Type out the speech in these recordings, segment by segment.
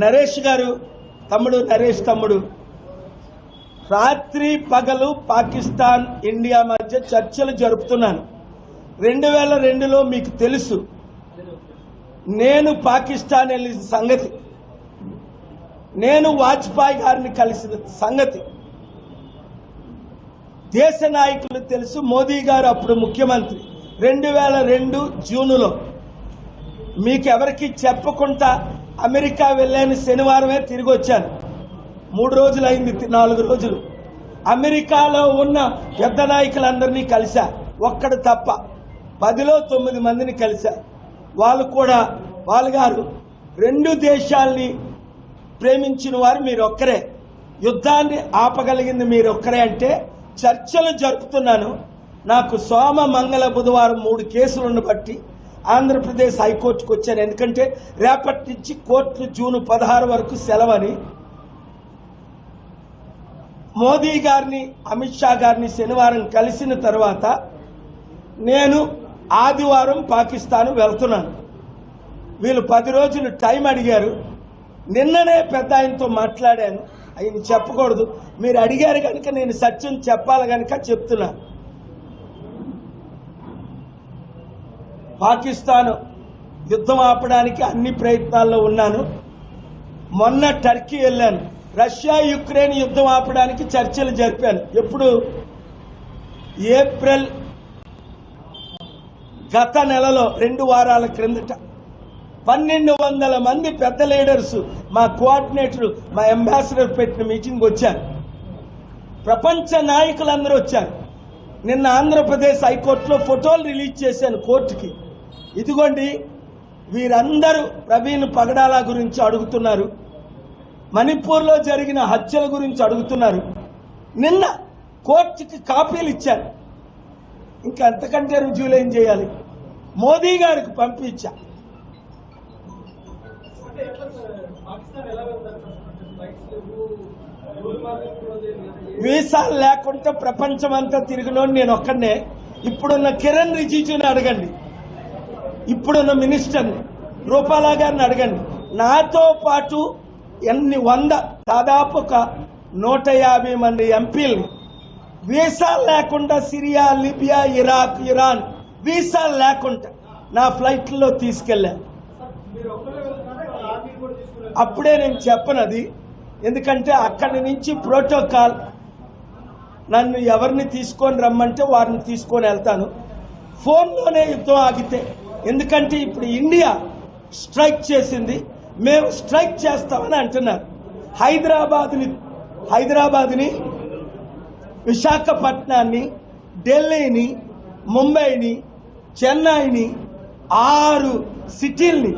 నరేష్ గారు తమ్ముడు, నరేష్ తమ్ముడు, రాత్రి పగలు పాకిస్తాన్ ఇండియా మధ్య చర్చలు జరుపుతున్నాను. 2002లో మీకు తెలుసు నేను పాకిస్తాన్ వెళ్ళిన సంగతి, నేను వాజ్పేయి గారిని కలిసిన సంగతి దేశ నాయకులు తెలుసు. మోదీ గారు అప్పుడు ముఖ్యమంత్రి. 2002 జూన్లో మీకెవరికి చెప్పకుండా అమెరికా వెళ్ళాను. శనివారమే తిరిగి వచ్చాను. 3 రోజులు అయింది, 4 రోజులు. అమెరికాలో ఉన్న పెద్ద నాయకులందరినీ కలిశా, ఒక్కడు తప్ప 10లో 9 మందిని కలిశా. వాళ్ళు కూడా వాళ్ళు గారు 2 దేశాల్ని ప్రేమించిన వారు మీరొక్కరే, యుద్ధాన్ని ఆపగలిగింది మీరొక్కరే అంటే చర్చలు జరుపుతున్నాను. నాకు సోమ మంగళ బుధవారం 3 కేసులను బట్టి ఆంధ్రప్రదేశ్ హైకోర్టుకు వచ్చాను. ఎందుకంటే రేపటి నుంచి కోర్టు జూన్ 16 వరకు సెలవని. మోదీ గారిని, అమిత్ షా గారిని శనివారం కలిసిన తర్వాత నేను ఆదివారం పాకిస్తాన్ వెళ్తున్నాను. వీళ్ళు 10 రోజులు టైం అడిగారు. నిన్ననే పెద్ద ఆయనతో మాట్లాడాను. ఆయన చెప్పకూడదు, మీరు అడిగారు కనుక నేను సత్యం చెప్పాలి కనుక చెప్తున్నా. పాకిస్తాన్ యుద్ధం ఆపడానికి అన్ని ప్రయత్నాల్లో ఉన్నాను. మొన్న టర్కీ వెళ్ళాను. రష్యా యుక్రెయిన్ యుద్ధం ఆపడానికి చర్చలు జరిపాను. ఎప్పుడు? ఏప్రిల్ గత నెలలో 2 వారాల క్రిందట 1200 మంది పెద్ద లీడర్స్, మా కోఆర్డినేటర్, మా అంబాసిడర్ పెట్టిన మీటింగ్ వచ్చారు. ప్రపంచ నాయకులందరూ వచ్చారు. నిన్న ఆంధ్రప్రదేశ్ హైకోర్టులో ఫోటోలు రిలీజ్ చేశాను కోర్టుకి. ఇదిగోండి, వీరందరూ ప్రవీణ్ పగడాల గురించి అడుగుతున్నారు, మణిపూర్లో జరిగిన హత్యల గురించి అడుగుతున్నారు. నిన్న కోర్టుకి కాపీలు ఇచ్చాను. ఇంకా అంతకంటే రుజువులు ఏం చేయాలి? మోదీ గారికి పంపించా. వీసాలు లేకుండా ప్రపంచం అంతా తిరిగినోడు నేను ఒక్కడనే. ఇప్పుడున్న కిరణ్ రిజిజుని అడగండి, ఇప్పుడున్న మినిస్టర్ని రూపాలా గారిని అడగండి. నాతో పాటు ఎన్ని 100 దాదాపు ఒక 150 మంది ఎంపీలు వీసాలు లేకుండా సిరియా, లిబియా, ఇరాక్, ఇరాన్ వీసాలు లేకుండా నా ఫ్లైట్లో తీసుకెళ్ళా. అప్పుడే నేను చెప్పనది, ఎందుకంటే అక్కడి నుంచి ప్రోటోకాల్, నన్ను ఎవరిని తీసుకొని రమ్మంటే వారిని తీసుకొని వెళ్తాను. ఫోన్లోనే యుద్ధం ఆగితే, ఎందుకంటే ఇప్పుడు ఇండియా స్ట్రైక్ చేసింది, మేము స్ట్రైక్ చేస్తామని అంటున్నారు. హైదరాబాద్ని, విశాఖపట్నాన్ని, ఢిల్లీని, ముంబైని, చెన్నైని, 6 సిటీల్ని,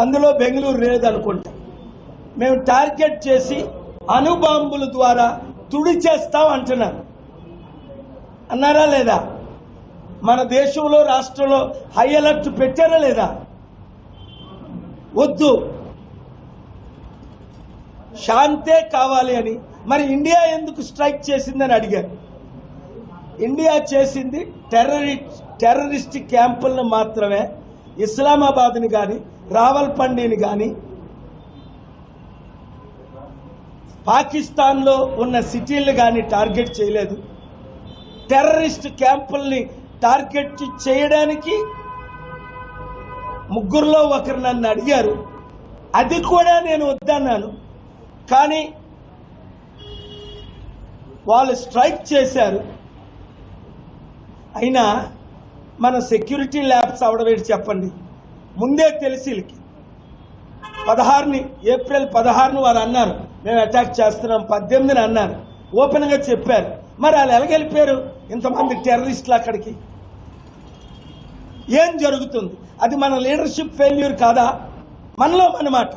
అందులో బెంగళూరు లేదనుకుంటా, మేము టార్గెట్ చేసి అణుబాంబుల ద్వారా తుడి చేస్తాం అంటున్నారు. అన్నారా లేదా? మన దేశంలో, రాష్ట్రంలో హై అలర్ట్ పెట్టారా లేదా? వద్దు, శాంతే కావాలి అని. మరి ఇండియా ఎందుకు స్ట్రైక్ చేసిందని అడిగారు. ఇండియా చేసింది టెర్రరిస్ట్ క్యాంపులను మాత్రమే. ఇస్లామాబాద్ని కానీ, రావల్పిండిని కానీ, పాకిస్తాన్లో ఉన్న సిటీలు కానీ టార్గెట్ చేయలేదు. టెర్రరిస్ట్ క్యాంపుల్ని టార్గెట్ చేయడానికి 3లో ఒకరు నన్ను అడిగారు. అది కూడా నేను వద్దన్నాను. కానీ వాళ్ళు స్ట్రైక్ చేశారు. అయినా మన సెక్యూరిటీ ల్యాబ్స్ అవడమేంటి చెప్పండి? ముందే తెలిసి వీళ్ళకి 16ని, ఏప్రిల్ 16ని వారు అన్నారు మేము అటాక్ చేస్తున్నాం, 18ని అన్నారు, ఓపెన్గా చెప్పారు. మరి వాళ్ళు ఎలాగెళ్ళిపోయారు ఇంతమంది టెర్రరిస్టులు అక్కడికి? ఏం జరుగుతుంది? అది మన లీడర్షిప్ ఫెయిల్యూర్ కాదా? మనలో అన్నమాట.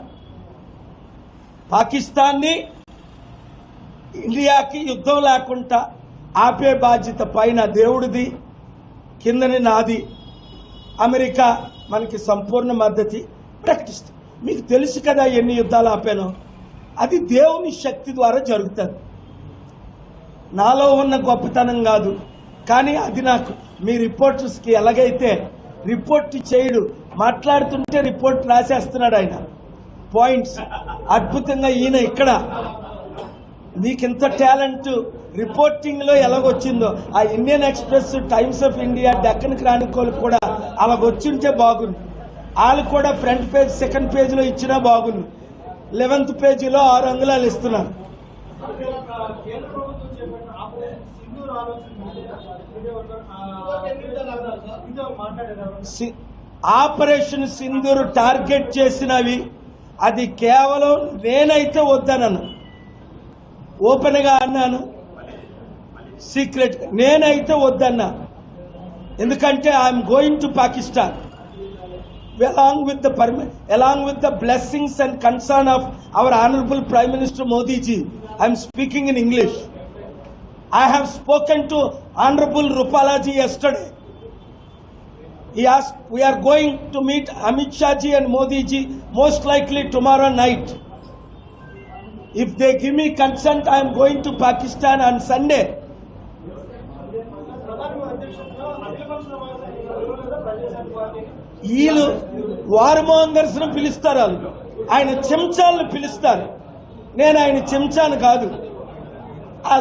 పాకిస్తాన్ని, ఇండియాకి యుద్ధం లేకుండా ఆపే బాధ్యత పైన దేవుడిది, కిందని నాది. అమెరికా మనకి సంపూర్ణ మద్దతు ప్రకటిస్తుంది. మీకు తెలుసు కదా ఎన్ని యుద్ధాలు ఆపానో. అది దేవుని శక్తి ద్వారా జరుగుతుంది. నాలో ఉన్న గొప్పతనం కాదు, కానీ అది నాకు మీ రిపోర్టర్స్కి ఎలాగైతే రిపోర్ట్ చేయడు, మాట్లాడుతుంటే రిపోర్ట్ రాసేస్తున్నాడు ఆయన పాయింట్స్. అద్భుతంగా ఈయన ఇక్కడ నీకింత టాలెంట్ రిపోర్టింగ్లో ఎలాగొచ్చిందో ఆ Indian express, times of India, Deccan Chronicle కూడా అలాగొచ్చుంటే బాగుంది. వాళ్ళు కూడా ఫ్రంట్ పేజ్, సెకండ్ పేజ్లో ఇచ్చినా బాగుంది. 11th పేజీలో 6 అంగుళాలు ఇస్తున్నారు. ఆపరేషన్ సింధూర్ టార్గెట్ చేసినవి అది కేవలం నేనైతే వద్దనను, ఓపెన్గా అన్నాను, సీక్రెట్ నేనైతే వద్దన్నా. ఎందుకంటే I'm going to Pakistan along with the blessings and concern of our honorable Prime Minister Modi ji. I am speaking in English. I have spoken to Honorable Rupala ji yesterday. He asked, we are going to meet Amit Shah ji and Modi ji most likely tomorrow night. If they give me consent, I am going to Pakistan on Sunday. వీళ్ళు వార్మోంగర్స్ ను పిలుస్తారు, వాళ్ళు ఆయన చెంచాలను పిలుస్తారు. నేను ఆయన చెంచాను కాదు. ఆ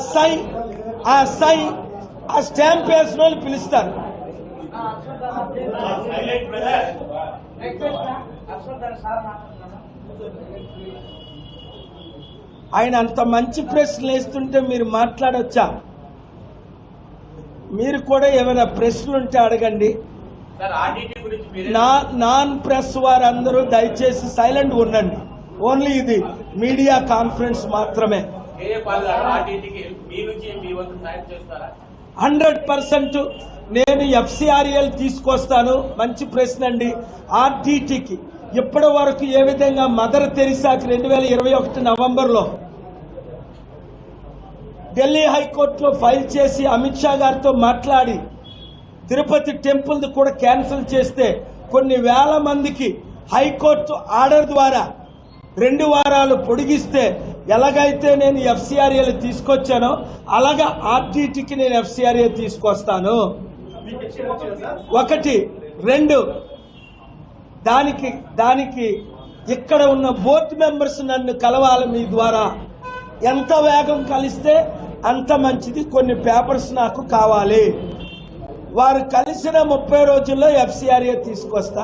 స్టాంప్ వేసిన వాళ్ళు పిలుస్తారు. ఆయన అంత మంచి ప్రశ్నలు వేస్తుంటే మీరు మాట్లాడొచ్చా? మీరు కూడా ఏమైనా ప్రశ్నలు ఉంటే అడగండి. నాన్ ప్రెస్ వారందరూ దయచేసి సైలెంట్ ఉండండి. ఓన్లీ ఇది మీడియా కాన్ఫరెన్స్ మాత్రమే. 100% నేను FCRL తీసుకొస్తాను. మంచి ప్రశ్న అండి. RTTకి ఇప్పటి వరకు ఏ విధంగా మదర్ తెరిసాకి 2021 నవంబర్లో ఢిల్లీ హైకోర్టులో ఫైల్ చేసి అమిత్ షా గారితో మాట్లాడి తిరుపతి టెంపుల్ కూడా క్యాన్సిల్ చేస్తే కొన్ని వేల మందికి హైకోర్టు ఆర్డర్ ద్వారా 2 వారాలు పొడిగిస్తే ఎలాగైతే నేను FCRL తీసుకొచ్చానో అలాగా RTTకి నేను FCRL తీసుకొస్తాను. 1 2 దానికి ఇక్కడ ఉన్న బోర్డు మెంబర్స్ నన్ను కలవాలి మీ ద్వారా. ఎంత వేగం కలిస్తే అంత మంచిది. కొన్ని పేపర్స్ నాకు కావాలి. వారు కలిసిన 30 రోజుల్లో FCRA తీసుకొస్తా.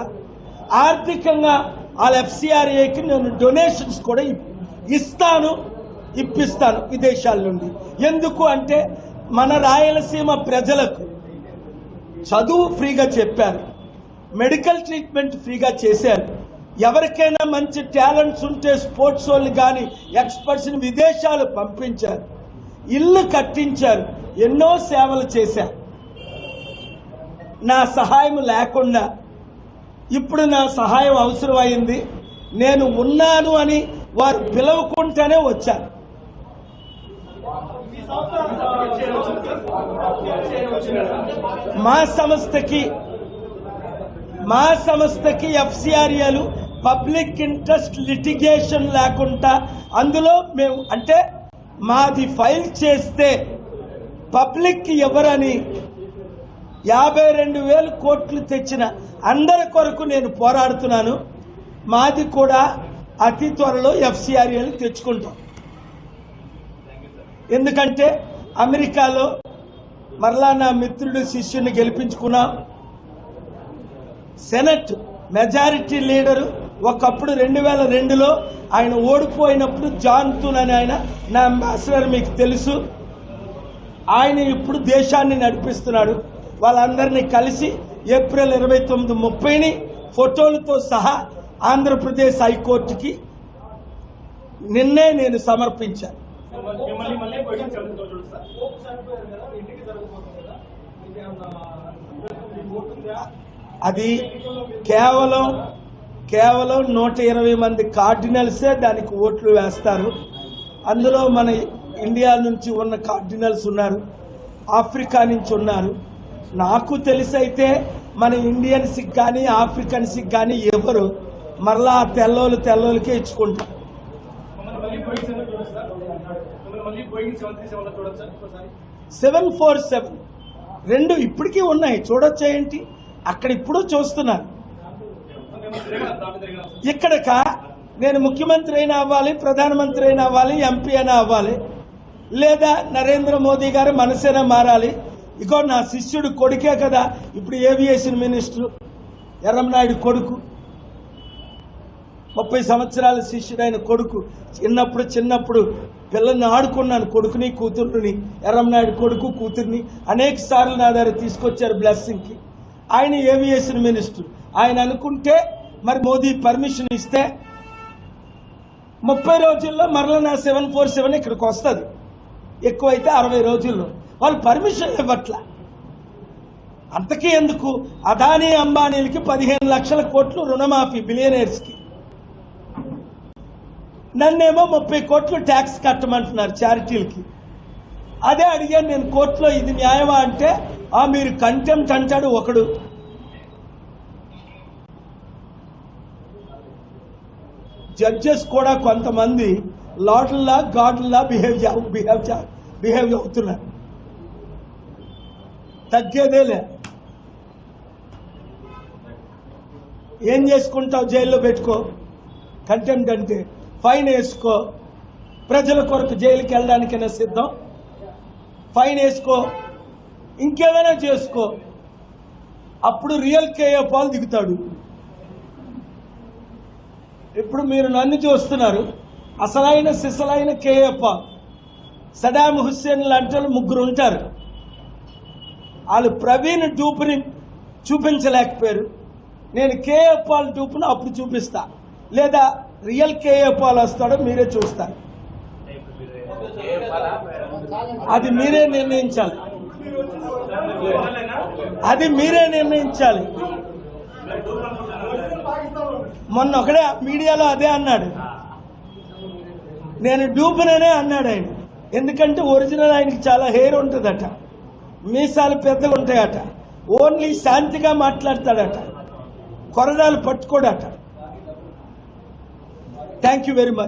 ఆర్థికంగా వాళ్ళ FCRAకి నేను డొనేషన్స్ కూడా ఇప్పిస్తాను విదేశాల నుండి. ఎందుకు అంటే మన రాయలసీమ ప్రజలకు చదువు ఫ్రీగా చెప్పారు, మెడికల్ ట్రీట్మెంట్ ఫ్రీగా చేశారు. ఎవరికైనా మంచి టాలెంట్స్ ఉంటే స్పోర్ట్స్ వాళ్ళు కానీ ఎక్స్పర్ట్స్ని విదేశాలు పంపించారు, ఇల్లు కట్టించారు, ఎన్నో సేవలు చేశారు. నా సహాయం లేకుండా ఇప్పుడు నా సహాయం అవసరమైంది. నేను ఉన్నాను అని వారు పిలవకుండానే వచ్చారు. మా సంస్థకి FCRAలు పబ్లిక్ ఇంట్రెస్ట్ లిటిగేషన్ లేకుండా అందులో మేము అంటే మాది ఫైల్ చేస్తే పబ్లిక్ ఎవరని 52,000 కోట్లు తెచ్చిన అందరి కొరకు నేను పోరాడుతున్నాను. మాది కూడా అతి త్వరలో FCRAలు తెచ్చుకుంటాం. ఎందుకంటే అమెరికాలో మరలా నా మిత్రుడు శిష్యుని గెలిపించుకున్నాం. సెనెట్ మెజారిటీ లీడరు ఒకప్పుడు 2002లో ఆయన ఓడిపోయినప్పుడు జాన్ థూన్ అని ఆయన నా అంబాసిడర్, మీకు తెలుసు. ఆయన ఇప్పుడు దేశాన్ని నడిపిస్తున్నాడు. వాళ్ళందరినీ కలిసి ఏప్రిల్ 29, 30ని ఫోటోలతో సహా ఆంధ్రప్రదేశ్ హైకోర్టుకి నిన్నే నేను సమర్పించాను. అది కేవలం 120 మంది కార్డినల్సే దానికి ఓట్లు వేస్తారు. అందులో మన ఇండియా నుంచి ఉన్న కార్డినల్స్ ఉన్నారు, ఆఫ్రికా నుంచి ఉన్నారు. నాకు తెలిసైతే మన ఇండియన్స్కి కానీ ఆఫ్రికన్స్కి కానీ ఎవరు మరలా తెల్లోళ్ళకే ఇచ్చుకుంటారు. 747 2 ఇప్పటికీ ఉన్నాయి, చూడొచ్చేంటి. అక్కడ ఇప్పుడు చూస్తున్నాను. ఇక్కడక నేను ముఖ్యమంత్రి అయినా అవ్వాలి, ప్రధానమంత్రి అయినా అవ్వాలి, ఎంపీ అయినా అవ్వాలి, లేదా నరేంద్ర మోదీ గారు మనసైనా మారాలి. ఇగో నా శిష్యుడు కొడుకే కదా ఇప్పుడు ఏవియేషన్ మినిస్టర్, ఎర్రంనాయుడు కొడుకు, 30 సంవత్సరాల శిష్యుడైన కొడుకు. చిన్నప్పుడు పిల్లల్ని ఆడుకున్నాను, కొడుకుని కూతుర్ని, ఎర్రంనాయుడు కొడుకు కూతుర్ని అనేక సార్లు నా దగ్గర తీసుకొచ్చారు బ్లెస్సింగ్కి. ఆయన ఏవియేషన్ మినిస్టర్. ఆయన అనుకుంటే మరి మోదీ పర్మిషన్ ఇస్తే 30 రోజుల్లో మరలా నా 747 ఇక్కడికి వస్తుంది, ఎక్కువైతే 60 రోజుల్లో. వాళ్ళు పర్మిషన్ ఇవ్వట్ల. అంతకీ ఎందుకు? అదానీ అంబానీలకి 15 లక్షల కోట్లు రుణమాఫీ బిలియనర్స్కి, నన్నేమో 30 కోట్లు ట్యాక్స్ కట్టమంటున్నారు చారిటీలకి. అదే అడిగాను నేను కోర్టులో, ఇది న్యాయమా అంటే మీరు కంటెంప్ట్ అంటాడు ఒకడు. జడ్జెస్ కూడా కొంతమంది లార్డ్లా గాడ్లా బిహేవ్ అవుతున్నారు. తగ్గేదేలే. ఏం చేసుకుంటావు? జైల్లో పెట్టుకో, కంటెంప్ట్ అంటే ఫైన్ వేసుకో. ప్రజల కొరకు జైలుకి వెళ్ళడానికైనా సిద్ధం, ఫైన్ వేసుకో, ఇంకేమైనా చేసుకో. అప్పుడు రియల్ కేఏ పాల్ దిగుతాడు. ఇప్పుడు మీరు నన్ను చూస్తున్నారు, అసలైన సిసలైన కేఏ పాల్. సదాం హుస్సేన్ లాంటి వాళ్ళు 3 ఉంటారు. వాళ్ళు ప్రవీణ్ డూపుని చూపించలేకపోయారు. నేను కేఏ పాల్ డూపును అప్పుడు చూపిస్తా, లేదా రియల్ కేఏ పాల్ వస్తాడో మీరే చూస్తారు. అది మీరే నిర్ణయించాలి, అది మీరే నిర్ణయించాలి. మొన్న ఒకడే మీడియాలో అదే అన్నాడు, నేను డూపుననే అన్నాడు ఆయన. ఎందుకంటే ఒరిజినల్ ఆయనకి చాలా హెయిర్ ఉంటుందట, మీసాలు పెద్దలు ఉంటాయట, ఓన్లీ శాంతిగా మాట్లాడతాడట, కొరడాలు పట్టుకోడట. Thank you very much.